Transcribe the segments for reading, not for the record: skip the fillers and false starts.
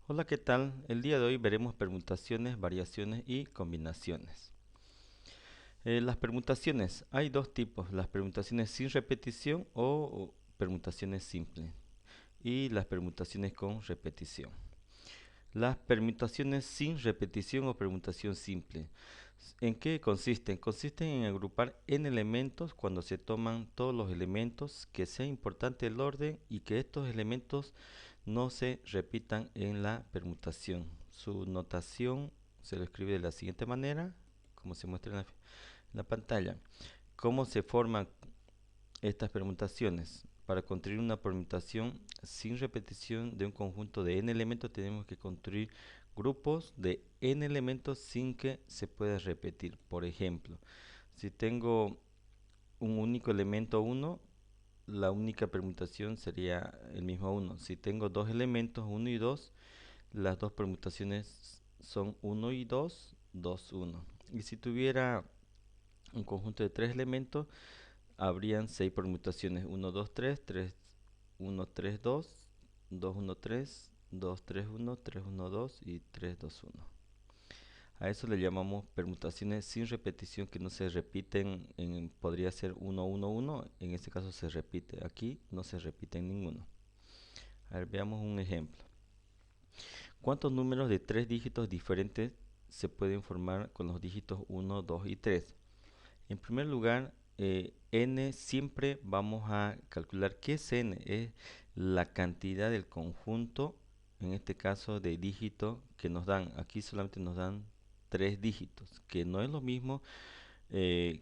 Hola, ¿qué tal? El día de hoy veremos permutaciones, variaciones y combinaciones. Las permutaciones, hay dos tipos, las permutaciones sin repetición o permutaciones simples y las permutaciones con repetición. Las permutaciones sin repetición o permutación simple. ¿En qué consisten? Consisten en agrupar n elementos cuando se toman todos los elementos, que sea importante el orden y que estos elementos no se repitan en la permutación. Su notación se lo escribe de la siguiente manera, como se muestra en la pantalla. ¿Cómo se forman estas permutaciones? Para construir una permutación sin repetición de un conjunto de n elementos, tenemos que construir grupos de n elementos sin que se pueda repetir. Por ejemplo, si tengo un único elemento 1, la única permutación sería el mismo 1. Si tengo dos elementos 1 y 2, las dos permutaciones son 1 y 2, 2, 1. Y si tuviera un conjunto de tres elementos, habrían 6 permutaciones: 1, 2, 3, 3, 1, 3, 2, 2, 1, 3, 2, 3, 1, 3, 1, 2 y 3, 2, 1. A eso le llamamos permutaciones sin repetición, que no se repiten. Podría ser 1, 1, 1, en este caso se repite. Aquí no se repite en ninguno. A ver, veamos un ejemplo. ¿Cuántos números de tres dígitos diferentes se pueden formar con los dígitos 1, 2 y 3? En primer lugar, n siempre vamos a calcular qué es n. Es la cantidad del conjunto, en este caso de dígitos que nos dan. Aquí solamente nos dan tres dígitos, que no es lo mismo eh,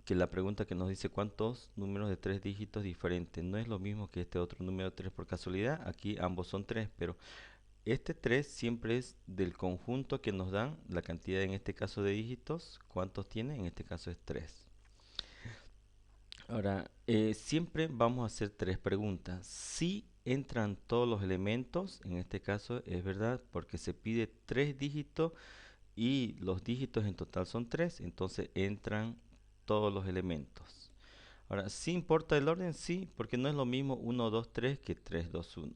que la pregunta que nos dice cuántos números de tres dígitos diferentes. No es lo mismo que este otro número 3 por casualidad. Aquí ambos son 3, pero este 3 siempre es del conjunto que nos dan, la cantidad en este caso de dígitos. ¿Cuántos tiene? En este caso es 3. Ahora, siempre vamos a hacer tres preguntas. Si entran todos los elementos, en este caso es verdad, porque se pide tres dígitos y los dígitos en total son 3, entonces entran todos los elementos. Ahora, ¿sí importa el orden? Sí, porque no es lo mismo 1, 2, 3 que 3, 2, 1.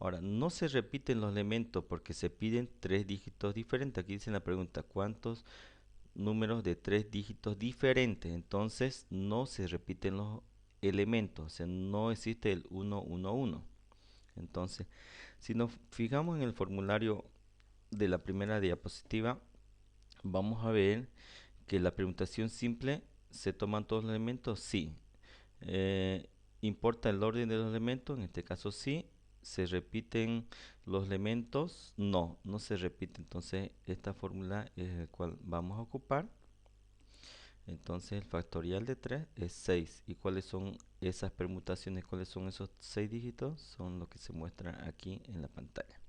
Ahora, no se repiten los elementos porque se piden tres dígitos diferentes. Aquí dice en la pregunta, ¿cuántos números de tres dígitos diferentes? Entonces, no se repiten los elementos, o sea, no existe el 1, 1, 1. Entonces, si nos fijamos en el formulario de la primera diapositiva, vamos a ver que la permutación simple se toman todos los elementos, sí. ¿Importa el orden de los elementos? En este caso sí. ¿Se repiten los elementos? No, no se repite. Entonces esta fórmula es el cual vamos a ocupar. Entonces el factorial de 3 es 6. ¿Y cuáles son esas permutaciones? ¿Cuáles son esos 6 dígitos? Son los que se muestran aquí en la pantalla.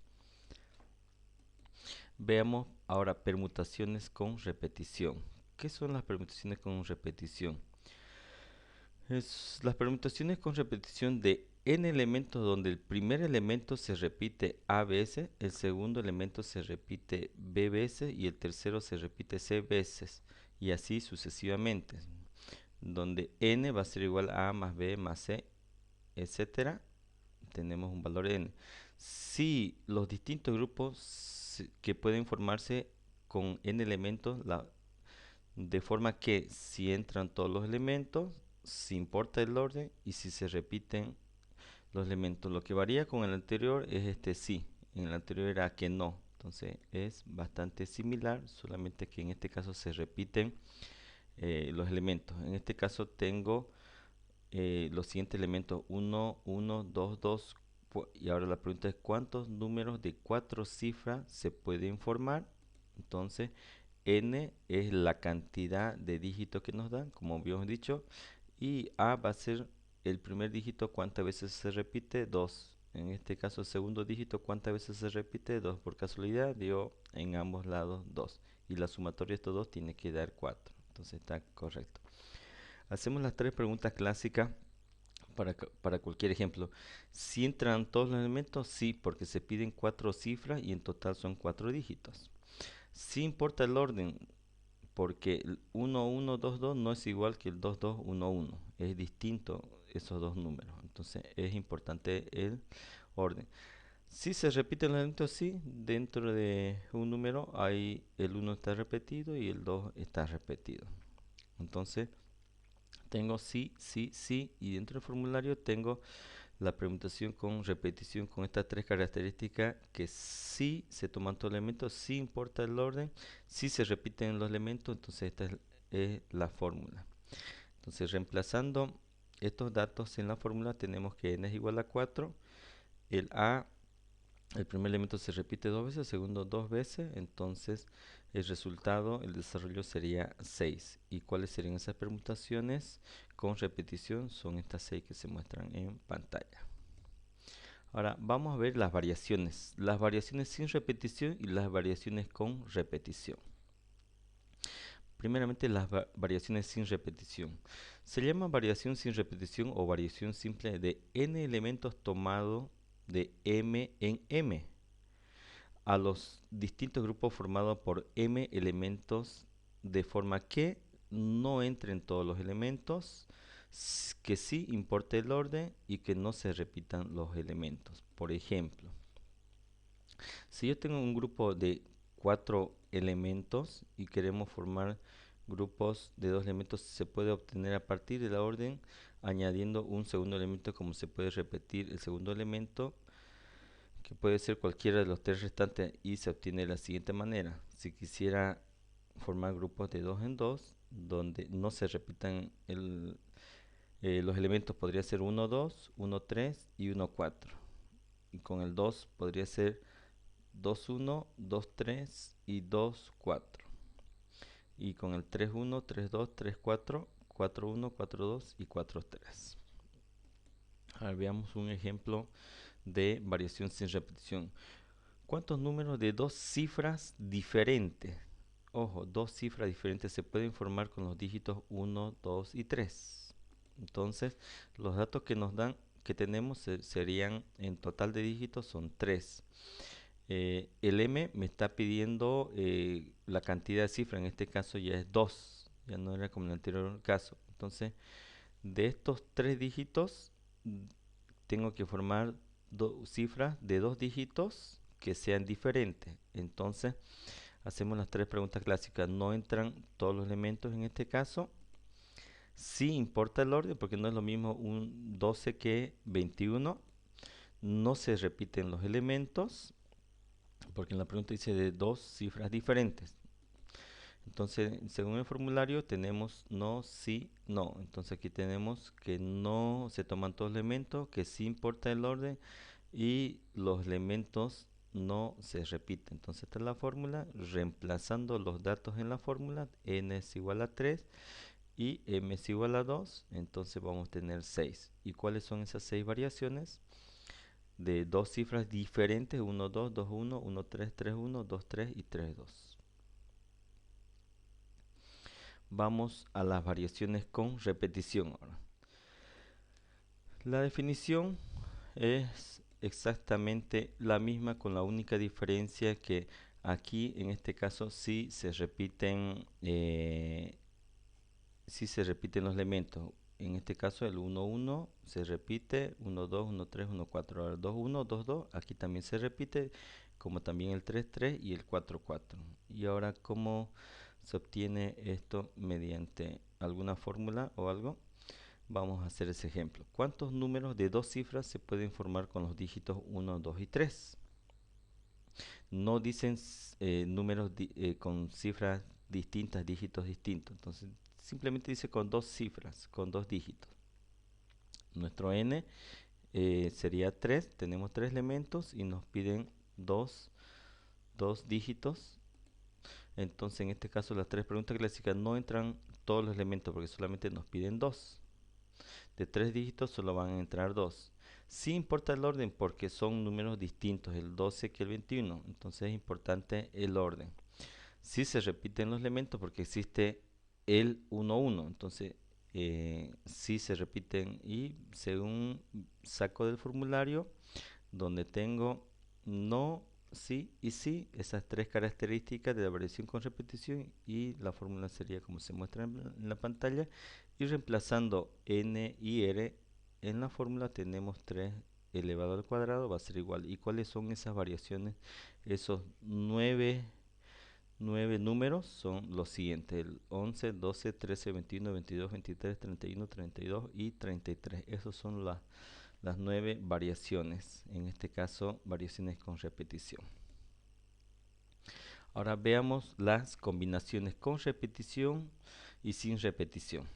Veamos ahora permutaciones con repetición. ¿Qué son las permutaciones con repetición? Las permutaciones con repetición de n elementos, donde el primer elemento se repite a veces, el segundo elemento se repite b veces y el tercero se repite c veces, y así sucesivamente, donde n va a ser igual a más b más c, etcétera. Tenemos un valor n. Si los distintos grupos que pueden formarse con n elementos, de forma que si entran todos los elementos, si importa el orden y si se repiten los elementos. Lo que varía con el anterior es este sí. En el anterior era que no. Entonces es bastante similar, solamente que en este caso se repiten los elementos. En este caso tengo los siguientes elementos: 1, 1, 2, 2. Y ahora la pregunta es: ¿cuántos números de cuatro cifras se pueden formar? Entonces n es la cantidad de dígitos que nos dan, como habíamos dicho, y a va a ser el primer dígito. ¿Cuántas veces se repite? 2. En este caso, el segundo dígito, ¿cuántas veces se repite? 2. Por casualidad dio en ambos lados 2. Y la sumatoria de estos dos tiene que dar 4. Entonces está correcto. Hacemos las tres preguntas clásicas para cualquier ejemplo. ¿Si entran todos los elementos? Sí, porque se piden cuatro cifras y en total son cuatro dígitos. ¿Si importa el orden? Porque el 1, 1, 2, 2 no es igual que el 2, 2, 1, 1. Es distinto esos dos números. Entonces es importante el orden. Si se repiten los elementos, sí, dentro de un número hay el uno está repetido y el 2 está repetido. Entonces tengo sí, sí, sí, y dentro del formulario tengo la permutación con repetición con estas tres características que sí se toman todos los elementos, sí importa el orden, sí se repiten los elementos, entonces esta es la fórmula. Entonces reemplazando estos datos en la fórmula tenemos que n es igual a 4, el a, el primer elemento se repite dos veces, el segundo dos veces, entonces el resultado, el desarrollo sería 6. ¿Y cuáles serían esas permutaciones con repetición? Son estas 6 que se muestran en pantalla. Ahora vamos a ver las variaciones sin repetición y las variaciones con repetición. Primeramente las variaciones sin repetición. Se llama variación sin repetición o variación simple de n elementos tomados de m en m a los distintos grupos formados por m elementos de forma que no entren todos los elementos, que sí importe el orden y que no se repitan los elementos. Por ejemplo, si yo tengo un grupo de 4 elementos y queremos formar grupos de 2 elementos, se puede obtener a partir de la orden añadiendo un segundo elemento, como se puede repetir el segundo elemento, que puede ser cualquiera de los 3 restantes, y se obtiene de la siguiente manera. Si quisiera formar grupos de 2 en 2 donde no se repitan los elementos, podría ser 1, 2, 1, 3 y 1, 4. Y con el 2 podría ser 2, 1, 2, 3 y 2, 4. Y con el 3, 1, 3, 2, 3, 4, 4, 1, 4, 2 y 4, 3. Ahora veamos un ejemplo de variación sin repetición. ¿Cuántos números de dos cifras diferentes? Ojo, dos cifras diferentes se pueden formar con los dígitos 1, 2 y 3. Entonces, los datos que nos dan, que tenemos, serían en total de dígitos son 3. El M me está pidiendo la cantidad de cifras, en este caso ya es 2, ya no era como en el anterior caso. Entonces, de estos 3 dígitos, tengo que formar cifras de 2 dígitos que sean diferentes. Entonces, hacemos las 3 preguntas clásicas. No entran todos los elementos en este caso. Sí importa el orden, porque no es lo mismo un 12 que 21. No se repiten los elementos, porque en la pregunta dice de 2 cifras diferentes. Entonces, según el formulario, tenemos no, sí, no. Entonces aquí tenemos que no se toman todos los elementos, que sí importa el orden y los elementos no se repiten. Entonces esta es la fórmula, reemplazando los datos en la fórmula, n es igual a 3 y m es igual a 2, entonces vamos a tener 6. ¿Y cuáles son esas 6 variaciones? De dos cifras diferentes, 1, 2, 2, 1, 1, 3, 3, 1, 2, 3 y 3, 2. Vamos a las variaciones con repetición ahora. La definición es exactamente la misma, con la única diferencia que aquí en este caso sí se repiten los elementos. En este caso el 1, 1 se repite, 1, 2, 1, 3, 1, 4. Ahora 2, 1, 2, 2, aquí también se repite, como también el 3, 3 y el 4, 4. Y ahora, ¿cómo se obtiene esto? Mediante alguna fórmula o algo. Vamos a hacer ese ejemplo. ¿Cuántos números de dos cifras se pueden formar con los dígitos 1, 2 y 3? No dicen números con cifras distintas, dígitos distintos. Entonces, simplemente dice con dos cifras, con dos dígitos. Nuestro n sería 3. Tenemos 3 elementos y nos piden dos dígitos. Entonces, en este caso, las 3 preguntas clásicas no entran todos los elementos porque solamente nos piden 2. De 3 dígitos solo van a entrar 2. Sí importa el orden porque son números distintos, el 12 que el 21. Entonces es importante el orden. Sí se repiten los elementos porque existe el 1, 1. Entonces sí se repiten, y según saco del formulario donde tengo no, sí y sí, esas 3 características de la variación con repetición, y la fórmula sería como se muestra en la pantalla, y reemplazando n y r en la fórmula tenemos 3 elevado al cuadrado va a ser igual. ¿Y cuáles son esas variaciones? Esos nueve números son los siguientes: el 11, 12, 13, 21, 22, 23, 31, 32 y 33. Esas son las 9 variaciones, en este caso variaciones con repetición. Ahora veamos las combinaciones con repetición y sin repetición.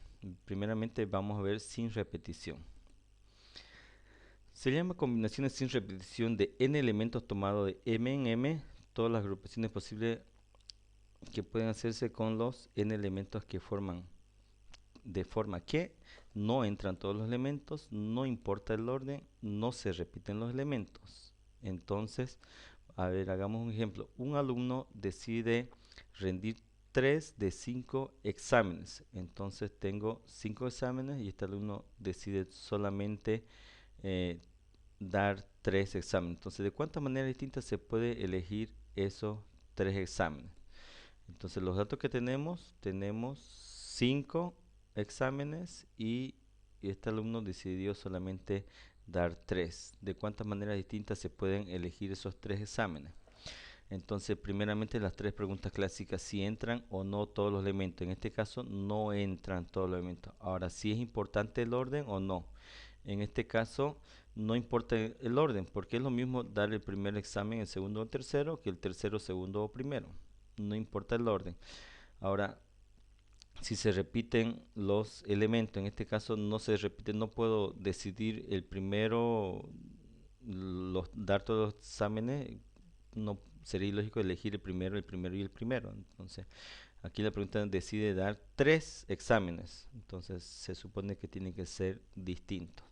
Primeramente vamos a ver sin repetición. Se llama combinaciones sin repetición de n elementos tomados de m en m, todas las agrupaciones posibles que pueden hacerse con los n elementos que forman, de forma que no entran todos los elementos, no importa el orden, no se repiten los elementos. Entonces, a ver, hagamos un ejemplo. Un alumno decide rendir 3 de 5 exámenes. Entonces tengo 5 exámenes y este alumno decide solamente dar 3 exámenes. Entonces, ¿de cuántas maneras distintas se puede elegir esos 3 exámenes? Entonces, los datos que tenemos 5 exámenes y este alumno decidió solamente dar 3. ¿De cuántas maneras distintas se pueden elegir esos 3 exámenes? Entonces, primeramente las 3 preguntas clásicas: si entran o no todos los elementos. En este caso, no entran todos los elementos. Ahora, si es importante el orden o no. En este caso, no importa el orden, porque es lo mismo dar el primer examen, el segundo o tercero, que el tercero, segundo o primero. No importa el orden. Ahora, si se repiten los elementos, en este caso no se repiten, no puedo decidir el primero, dar todos los exámenes, no sería ilógico elegir el primero y el primero. Entonces, aquí la pregunta decide dar 3 exámenes, entonces se supone que tienen que ser distintos.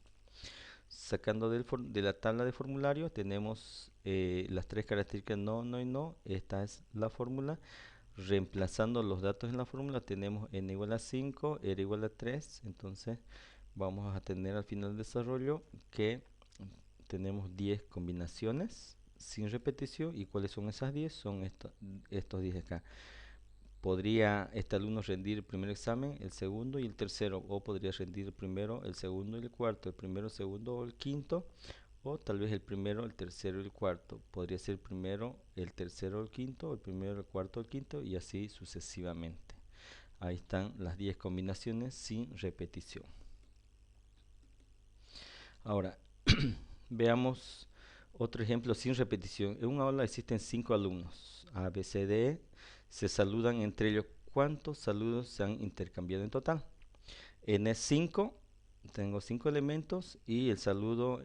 Sacando de la tabla de formulario tenemos las 3 características no, no y no. Esta es la fórmula. Reemplazando los datos en la fórmula tenemos n igual a 5, r igual a 3. Entonces vamos a tener al final del desarrollo que tenemos 10 combinaciones sin repetición. ¿Y cuáles son esas 10? Son estos 10 acá. Podría este alumno rendir el primer examen, el segundo y el tercero, o podría rendir el primero, el segundo y el cuarto, el primero, el segundo o el quinto, o tal vez el primero, el tercero y el cuarto. Podría ser el primero, el tercero, el quinto, el primero, el cuarto, el quinto y así sucesivamente. Ahí están las 10 combinaciones sin repetición. Ahora, veamos otro ejemplo sin repetición. En una aula existen 5 alumnos, A, B, C, D, E. Se saludan entre ellos. ¿Cuántos saludos se han intercambiado en total? N es 5, tengo 5 elementos y el saludo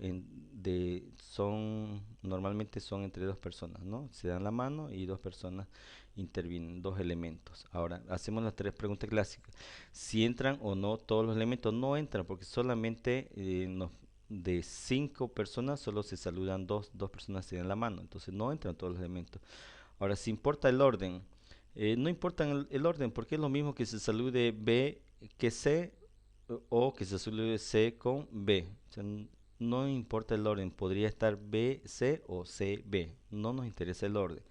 normalmente son entre 2 personas, ¿no? Se dan la mano y 2 personas intervienen, 2 elementos. Ahora, hacemos las 3 preguntas clásicas. Si entran o no todos los elementos. No entran porque solamente de 5 personas solo se saludan 2 personas se dan la mano, entonces no entran todos los elementos. Ahora, si importa el orden, no importa el orden, porque es lo mismo que se salude B que C o que se salude C con B. O sea, no importa el orden, podría estar B, C o C, B. No nos interesa el orden.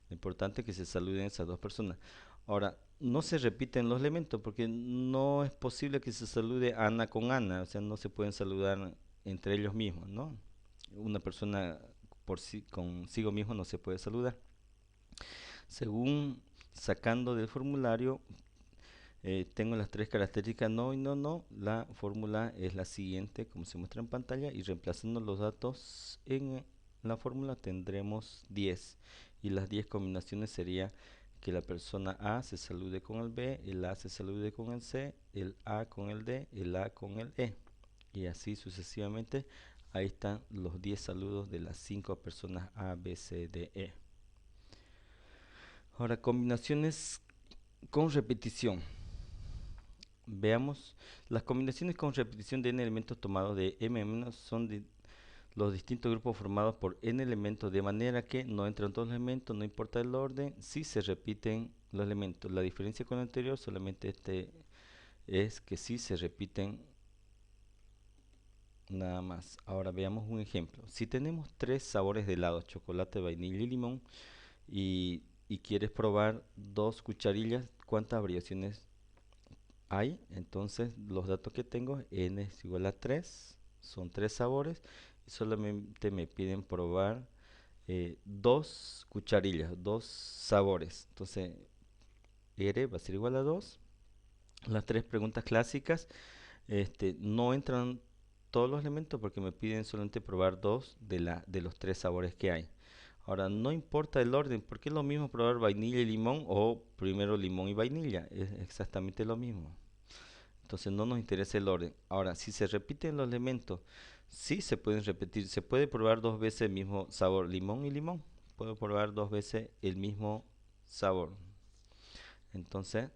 Lo importante es que se saluden esas 2 personas. Ahora, no se repiten los elementos porque no es posible que se salude Ana con Ana. O sea, no se pueden saludar entre ellos mismos, ¿no? Una persona consigo mismo no se puede saludar. Según sacando del formulario, tengo las 3 características no y no, no. La fórmula es la siguiente, como se muestra en pantalla, y reemplazando los datos en la fórmula tendremos 10. Y las 10 combinaciones sería que la persona A se salude con el B, el A se salude con el C, el A con el D, el A con el E. Y así sucesivamente. Ahí están los 10 saludos de las 5 personas A, B, C, D, E. Ahora, combinaciones con repetición. Veamos, las combinaciones con repetición de n elementos tomados de m- son de los distintos grupos formados por n elementos, de manera que no entran todos los elementos, no importa el orden, si se repiten los elementos. La diferencia con el anterior solamente es que si se repiten nada más. Ahora veamos un ejemplo. Si tenemos 3 sabores de helado: chocolate, vainilla y limón, y quieres probar 2 cucharillas, ¿cuántas variaciones hay? Entonces los datos que tengo: n es igual a 3, son 3 sabores, solamente me piden probar 2 cucharillas, 2 sabores. Entonces, R va a ser igual a 2. Las 3 preguntas clásicas, no entran todos los elementos porque me piden solamente probar 2 de los 3 sabores que hay. Ahora, no importa el orden, porque es lo mismo probar vainilla y limón o primero limón y vainilla, es exactamente lo mismo. Entonces no nos interesa el orden. Ahora, si se repiten los elementos, sí se pueden repetir. Se puede probar 2 veces el mismo sabor, limón y limón. Puedo probar 2 veces el mismo sabor. Entonces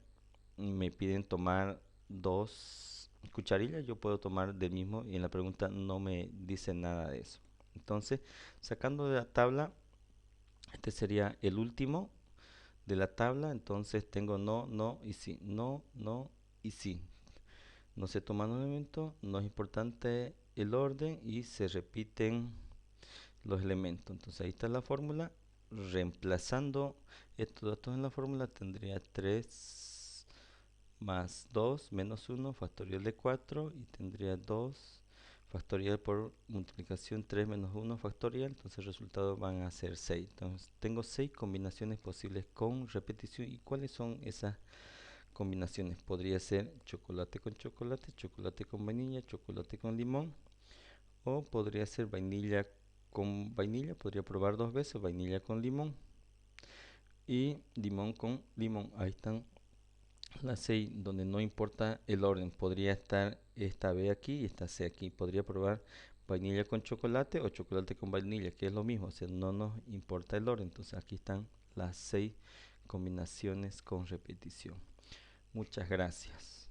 me piden tomar 2 cucharillas. Yo puedo tomar del mismo y en la pregunta no me dice nada de eso. Entonces, sacando de la tabla, este sería el último de la tabla. Entonces tengo no, no y sí. No, no y sí. No se toman un elemento, no es importante el orden y se repiten los elementos. Entonces ahí está la fórmula. Reemplazando estos datos en la fórmula tendría 3 más 2 menos 1 factorial de 4 y tendría 2 factorial por multiplicación 3 menos 1 factorial. Entonces el resultado van a ser 6. Entonces tengo 6 combinaciones posibles con repetición. ¿Y cuáles son esas combinaciones? Podría ser chocolate con vainilla, chocolate con limón, o podría ser vainilla con vainilla, podría probar 2 veces, vainilla con limón y limón con limón. Ahí están las 6 donde no importa el orden. Podría estar esta B aquí y esta C aquí. Podría probar vainilla con chocolate o chocolate con vainilla, que es lo mismo, o sea, no nos importa el orden. Entonces aquí están las 6 combinaciones con repetición. Muchas gracias.